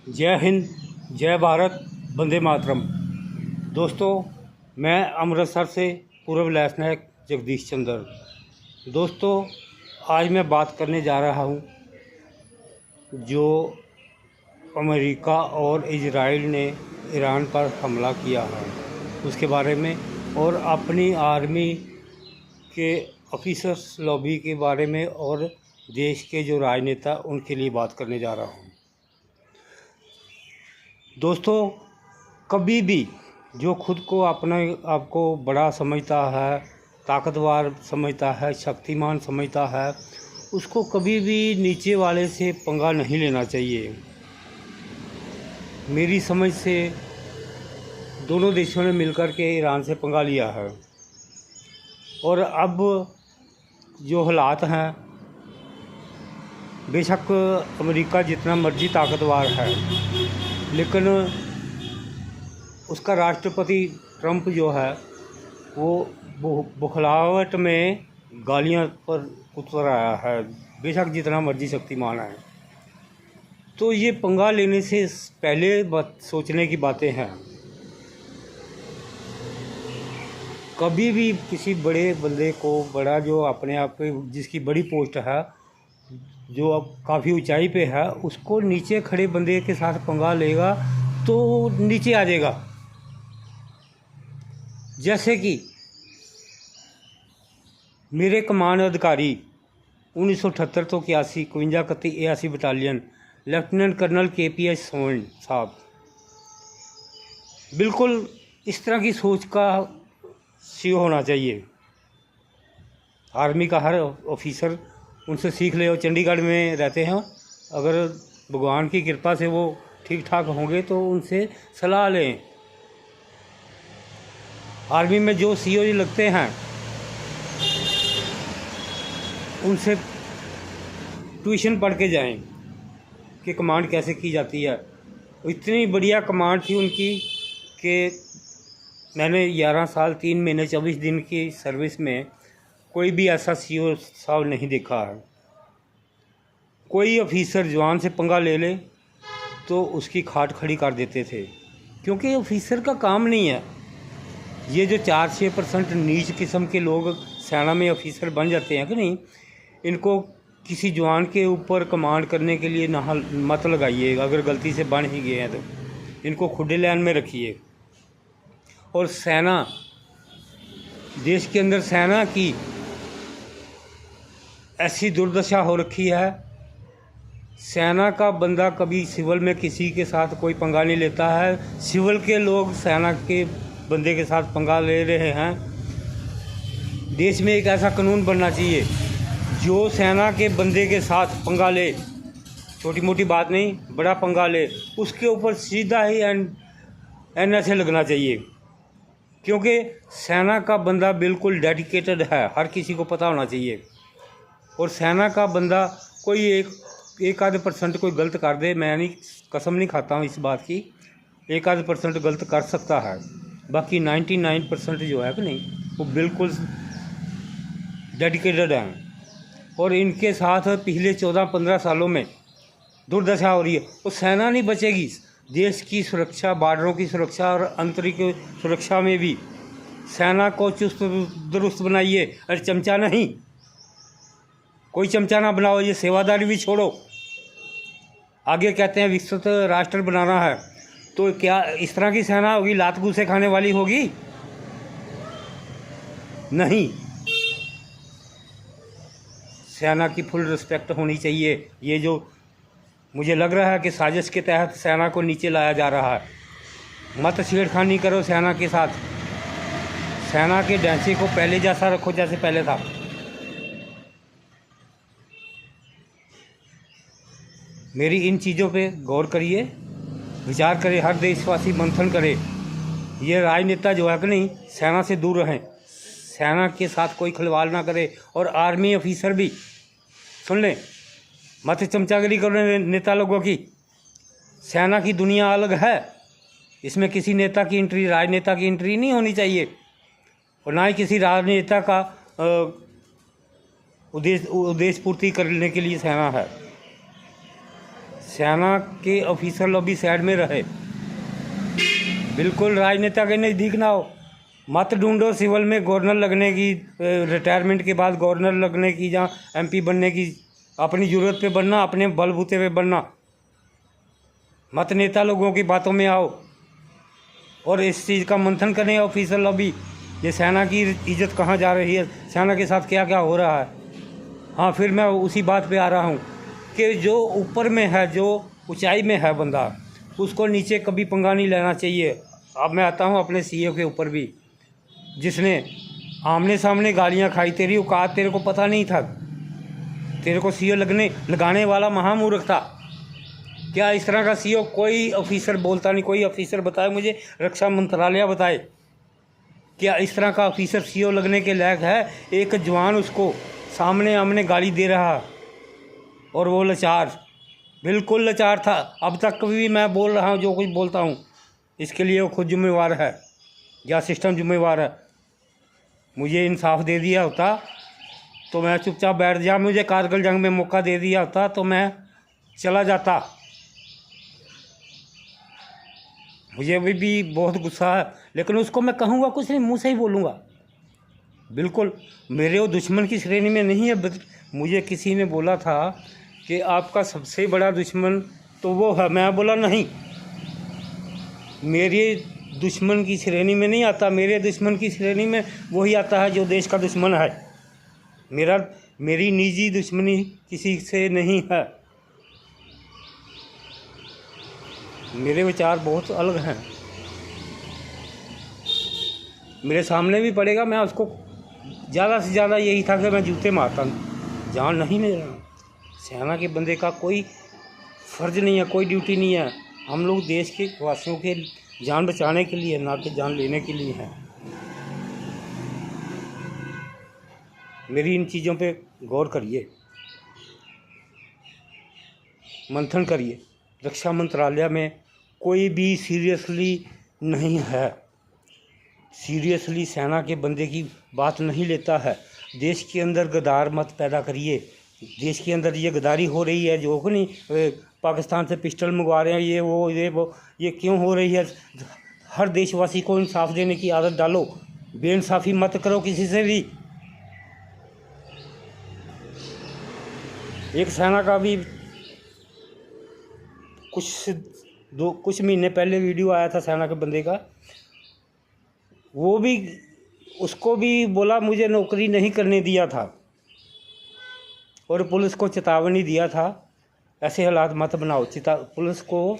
जय हिंद, जय भारत, वंदे मातरम। दोस्तों, मैं अमृतसर से पूर्व लेफ्टिनेंट जगदीश चंद्र। दोस्तों, आज मैं बात करने जा रहा हूँ जो अमेरिका और इजराइल ने ईरान पर हमला किया है उसके बारे में, और अपनी आर्मी के ऑफिसर्स लॉबी के बारे में, और देश के जो राजनेता उनके लिए बात करने जा रहा हूँ। दोस्तों, कभी भी जो खुद को आपको बड़ा समझता है, ताकतवर समझता है, शक्तिमान समझता है, उसको कभी भी नीचे वाले से पंगा नहीं लेना चाहिए। मेरी समझ से दोनों देशों ने मिलकर के ईरान से पंगा लिया है, और अब जो हालात हैं, बेशक अमेरिका जितना मर्जी ताकतवर है, लेकिन उसका राष्ट्रपति ट्रंप जो है वो बुखलाहट में गालियां पर उतर आया है, बेशक जितना मर्जी शक्तिमान है। तो ये पंगा लेने से पहले सोचने की बातें हैं। कभी भी किसी बड़े बंदे को, बड़ा जो अपने आप पे जिसकी बड़ी पोस्ट है, जो अब काफ़ी ऊंचाई पे है, उसको नीचे खड़े बंदे के साथ पंगा लेगा तो नीचे आ जाएगा। जैसे कि मेरे कमान अधिकारी 1978 तो 81 51 बटालियन लेफ्टिनेंट कर्नल KPS सोन साहब, बिल्कुल इस तरह की सोच का सीओ होना चाहिए। आर्मी का हर ऑफिसर उनसे सीख ले। और चंडीगढ़ में रहते हैं, अगर भगवान की कृपा से वो ठीक ठाक होंगे तो उनसे सलाह लें। आर्मी में जो सीओ लगते हैं उनसे ट्यूशन पढ़ के जाएं कि कमांड कैसे की जाती है। इतनी बढ़िया कमांड थी उनकी कि मैंने 11 साल 3 महीने 24 दिन की सर्विस में कोई भी ऐसा सीओ साहब नहीं देखा है। कोई ऑफिसर जवान से पंगा ले ले तो उसकी खाट खड़ी कर देते थे, क्योंकि ऑफिसर का काम नहीं है। ये जो 4-6% नीच किस्म के लोग सेना में ऑफिसर बन जाते हैं कि नहीं, इनको किसी जवान के ऊपर कमांड करने के लिए मत लगाइए। अगर गलती से बन ही गए हैं तो इनको खुले लाइन में रखिए। और सेना, देश के अंदर सेना की ऐसी दुर्दशा हो रखी है, सेना का बंदा कभी सिविल में किसी के साथ कोई पंगा नहीं लेता है। सिविल के लोग सेना के बंदे के साथ पंगा ले रहे हैं। देश में एक ऐसा कानून बनना चाहिए, जो सेना के बंदे के साथ पंगा ले, छोटी मोटी बात नहीं, बड़ा पंगा ले, उसके ऊपर सीधा ही NSA लगना चाहिए। क्योंकि सेना का बंदा बिल्कुल डेडिकेटेड है, हर किसी को पता होना चाहिए। और सेना का बंदा कोई एक आध % कोई गलत कर दे, मैं नहीं, कसम नहीं खाता हूँ इस बात की, एक आध % गलत कर सकता है, बाकी 99% जो है कि नहीं, वो बिल्कुल डेडिकेटेड हैं। और इनके साथ पिछले 14-15 सालों में दुर्दशा हो रही है। वो सेना नहीं बचेगी। देश की सुरक्षा, बॉर्डरों की सुरक्षा और आंतरिक सुरक्षा में भी सेना को चुस्त दुरुस्त बनाइए, और चमचा नहीं, कोई चमचा ना बनाओ। ये सेवादारी भी छोड़ो। आगे कहते हैं विकसित राष्ट्र बनाना है, तो क्या इस तरह की सेना होगी, लात घूसे खाने वाली होगी? नहीं, सेना की फुल रिस्पेक्ट होनी चाहिए। ये जो मुझे लग रहा है कि साजिश के तहत सेना को नीचे लाया जा रहा है, मत छेड़खानी करो सेना के साथ। सेना के ढांचे को पहले जैसा रखो जैसे पहले था। मेरी इन चीज़ों पे गौर करिए, विचार करें, हर देशवासी मंथन करे। ये राजनेता जो है कि नहीं, सेना से दूर रहें, सेना के साथ कोई खिलवाड़ ना करे। और आर्मी ऑफिसर भी सुन लें, मत चमचागिरी करो नेता लोगों की। सेना की दुनिया अलग है, इसमें किसी नेता की एंट्री, राजनेता की एंट्री नहीं होनी चाहिए, और ना ही किसी राजनेता का उद्देश्य पूर्ति करने के लिए सेना है। सेना के ऑफिसर लॉबी साइड में रहे, बिल्कुल राजनेता के नज़दीक ना हो। मत ढूंढो सिविल में गवर्नर लगने की, रिटायरमेंट के बाद गवर्नर लगने की, जहाँ एमपी बनने की, अपनी ज़रूरत पे बनना, अपने बलबूते पे बनना। मत नेता लोगों की बातों में आओ और इस चीज़ का मंथन करें ऑफिसर लॉबी, ये सेना की इज्जत कहाँ जा रही है, सेना के साथ क्या क्या हो रहा है। हाँ, फिर मैं उसी बात पे आ रहा हूँ कि जो ऊपर में है, जो ऊंचाई में है बंदा, उसको नीचे कभी पंगा नहीं लेना चाहिए। अब मैं आता हूँ अपने सीईओ के ऊपर भी, जिसने आमने सामने गालियाँ खाई। तेरी औकात, तेरे को पता नहीं था, तेरे को सीईओ लगाने वाला महामूर्ख था क्या? इस तरह का सीईओ कोई ऑफिसर बोलता नहीं। कोई ऑफिसर बताए मुझे, रक्षा मंत्रालय बताए, क्या इस तरह का ऑफिसर सीईओ लगने के लायक है? एक जवान उसको सामने आमने गाली दे रहा और वो लाचार, बिल्कुल लाचार था। अब तक भी मैं बोल रहा हूँ, जो कुछ बोलता हूँ इसके लिए वो खुद जिम्मेवार है या सिस्टम जिम्मेवार है। मुझे इंसाफ दे दिया होता तो मैं चुपचाप बैठ जा। मुझे कारगिल जंग में मौका दे दिया होता तो मैं चला जाता। मुझे अभी भी बहुत गुस्सा है, लेकिन उसको मैं कहूँगा कुछ नहीं, मुँह से ही बोलूँगा। बिल्कुल मेरे वो दुश्मन की श्रेणी में नहीं है। मुझे किसी ने बोला था कि आपका सबसे बड़ा दुश्मन तो वो है। मैं बोला नहीं, मेरे दुश्मन की श्रेणी में नहीं आता। मेरे दुश्मन की श्रेणी में वही आता है जो देश का दुश्मन है। मेरी निजी दुश्मनी किसी से नहीं है। मेरे विचार बहुत अलग हैं। मेरे सामने भी पड़ेगा, मैं उसको ज़्यादा से ज़्यादा यही था कि मैं जूते मारता, जान नहीं ले रहा। सेना के बंदे का कोई फ़र्ज़ नहीं है, कोई ड्यूटी नहीं है। हम लोग देश के वासियों के जान बचाने के लिए, ना कि जान लेने के लिए हैं। मेरी इन चीज़ों पे गौर करिए, मंथन करिए। रक्षा मंत्रालय में कोई भी सीरियसली नहीं है, सीरियसली सेना के बंदे की बात नहीं लेता है। देश के अंदर गद्दार मत पैदा करिए। देश के अंदर ये गद्दारी हो रही है, जो कि नहीं पाकिस्तान से पिस्टल मंगवा रहे हैं, ये वो ये क्यों हो रही है? हर देशवासी को इंसाफ देने की आदत डालो, बेइंसाफ़ी मत करो किसी से भी। एक सेना का भी कुछ महीने पहले वीडियो आया था सेना के बंदे का, वो भी, उसको भी बोला मुझे नौकरी नहीं करने दिया था और पुलिस को चेतावनी दिया था, ऐसे हालात मत बनाओ। पुलिस को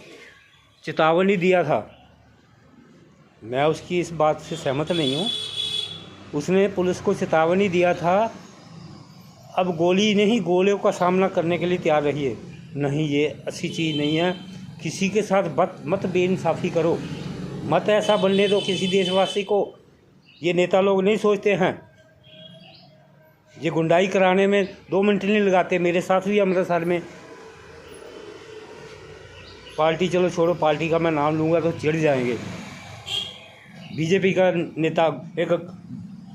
चेतावनी दिया था। मैं उसकी इस बात से सहमत नहीं हूँ। उसने पुलिस को चेतावनी दिया था, अब गोली नहीं, गोलियों का सामना करने के लिए तैयार रहिए। नहीं, ये अच्छी चीज़ नहीं है। किसी के साथ मत बेइंसाफ़ी करो, मत ऐसा बनने दो किसी देशवासी को। ये नेता लोग नहीं सोचते हैं, ये गुंडाई कराने में 2 मिनट नहीं लगाते। मेरे साथ भी अमृतसर में पार्टी, चलो छोड़ो पार्टी का मैं नाम लूँगा तो चिढ़ जाएंगे। बीजेपी का नेता एक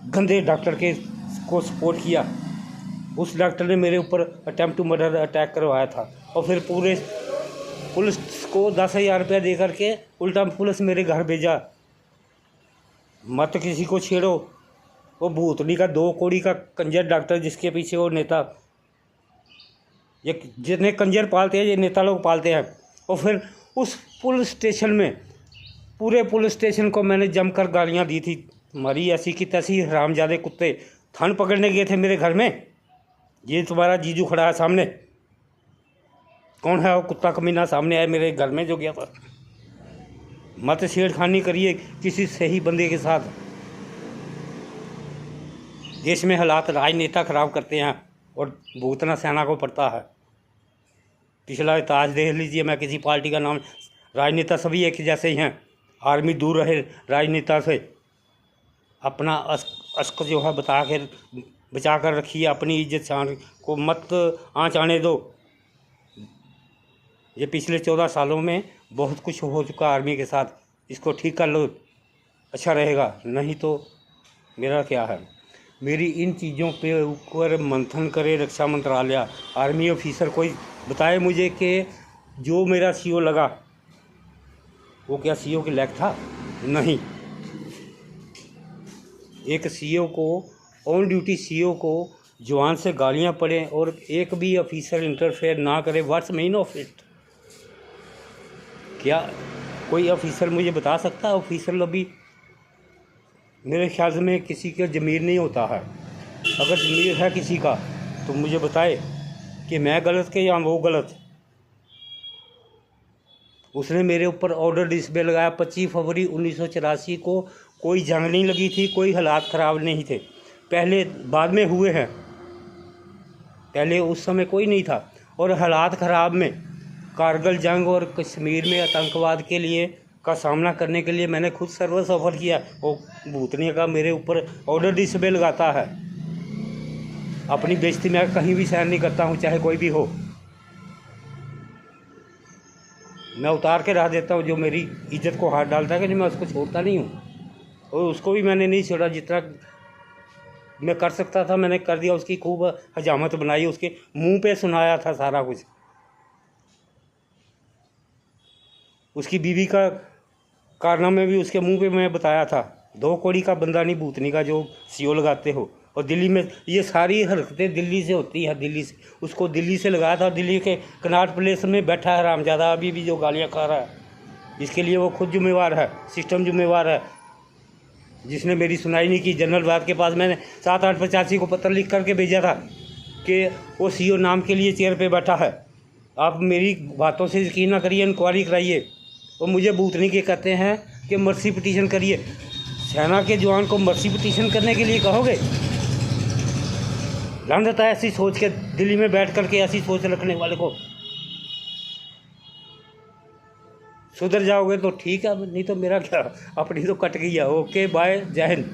गंदे डॉक्टर को सपोर्ट किया, उस डॉक्टर ने मेरे ऊपर अटेम्प्ट टू मर्डर अटैक करवाया था और फिर पूरे पुलिस को 10,000 रुपया दे करके उल्टा पुलिस मेरे घर भेजा। मत किसी को छेड़ो। वो भूतनी का 2 कौड़ी का कंजर डॉक्टर, जिसके पीछे वो नेता, ये जितने कंजर पालते हैं ये नेता लोग पालते हैं। और फिर उस पुलिस स्टेशन में, पूरे पुलिस स्टेशन को मैंने जमकर गालियाँ दी थी। मरी ऐसी की तैसी हरामजादे कुत्ते थान पकड़ने गए थे मेरे घर में। ये तुम्हारा जीजू खड़ा है सामने, कौन है वो कुत्ता कमीना सामने आया मेरे घर में जो गया था। मत छेड़खानी करिए किसी सही बंदे के साथ। देश में हालात राजनेता खराब करते हैं और भुगतना सेना को पड़ता है। पिछला ताज देख लीजिए, मैं किसी पार्टी का नाम, राजनेता सभी एक जैसे ही हैं। आर्मी दूर रहे राजनेता से, अपना अस्क जो है बचा कर रखिए, अपनी इज्जत शान को मत आँच आने दो। ये पिछले 14 सालों में बहुत कुछ हो चुका आर्मी के साथ, इसको ठीक कर लो, अच्छा रहेगा। नहीं तो मेरा क्या है। मेरी इन चीज़ों पे ऊपर मंथन करे रक्षा मंत्रालय। आर्मी ऑफिसर कोई बताए मुझे कि जो मेरा सीओ लगा वो क्या सीओ के लायक था? नहीं। एक सीओ को, ऑन ड्यूटी सीओ को जवान से गालियां पड़े और एक भी ऑफिसर इंटरफेयर ना करे, व्हाट्स मीन ऑफ इट? क्या कोई ऑफिसर मुझे बता सकता है? ऑफिसर लॉबी मेरे ख्याल में किसी का ज़मीर नहीं होता है। अगर ज़मीर है किसी का तो मुझे बताए कि मैं गलत के या वो गलत। उसने मेरे ऊपर ऑर्डर डिस्प्ले लगाया 25 फरवरी 1984 को। कोई जंग नहीं लगी थी, कोई हालात ख़राब नहीं थे। पहले बाद में हुए हैं, पहले उस समय कोई नहीं था। और हालात ख़राब में कारगिल जंग और कश्मीर में आतंकवाद के लिए का सामना करने के लिए मैंने खुद सर्विस ऑफर किया। वो भूतनी का मेरे ऊपर ऑर्डर डिस्प्ले लगाता है। अपनी बेइज्जती मैं कहीं भी सहन नहीं करता हूँ, चाहे कोई भी हो। मैं उतार के रह देता हूँ जो मेरी इज्जत को हाथ डालता है कि मैं उसको छोड़ता नहीं हूँ। और उसको भी मैंने नहीं छोड़ा, जितना मैं कर सकता था मैंने कर दिया। उसकी खूब हजामत बनाई, उसके मुंह पे सुनाया था सारा कुछ। उसकी बीवी का कारनामे भी उसके मुंह पे मैं बताया था। 2 कौड़ी का बंदा नहीं भूतनी का जो सीओ लगाते हो। और दिल्ली में ये सारी हरकतें दिल्ली से होती है, दिल्ली से। उसको दिल्ली से लगाया था। दिल्ली के कनाट प्लेस में बैठा है रामजादा अभी भी जो गालियाँ खा रहा है। इसके लिए वो खुद जिम्मेवार है, सिस्टम जिम्मेवार है, जिसने मेरी सुनाई नहीं की। जनरल वाद के पास मैंने 7/8/85 को पत्र लिख करके भेजा था कि वो सीओ नाम के लिए चेयर पे बैठा है। आप मेरी बातों से यकीन ना करिए, इंक्वायरी कराइए। और मुझे भूतनी के कहते हैं कि मर्सी पिटीशन करिए। सेना के जवान को मर्सी पिटीशन करने के लिए कहोगे? लानत है ऐसी सोच के, दिल्ली में बैठ करके ऐसी सोच रखने वाले को। सुधर जाओगे तो ठीक है, नहीं तो मेरा क्या, अपनी तो कट गई है। ओके बाय, जय हिंद।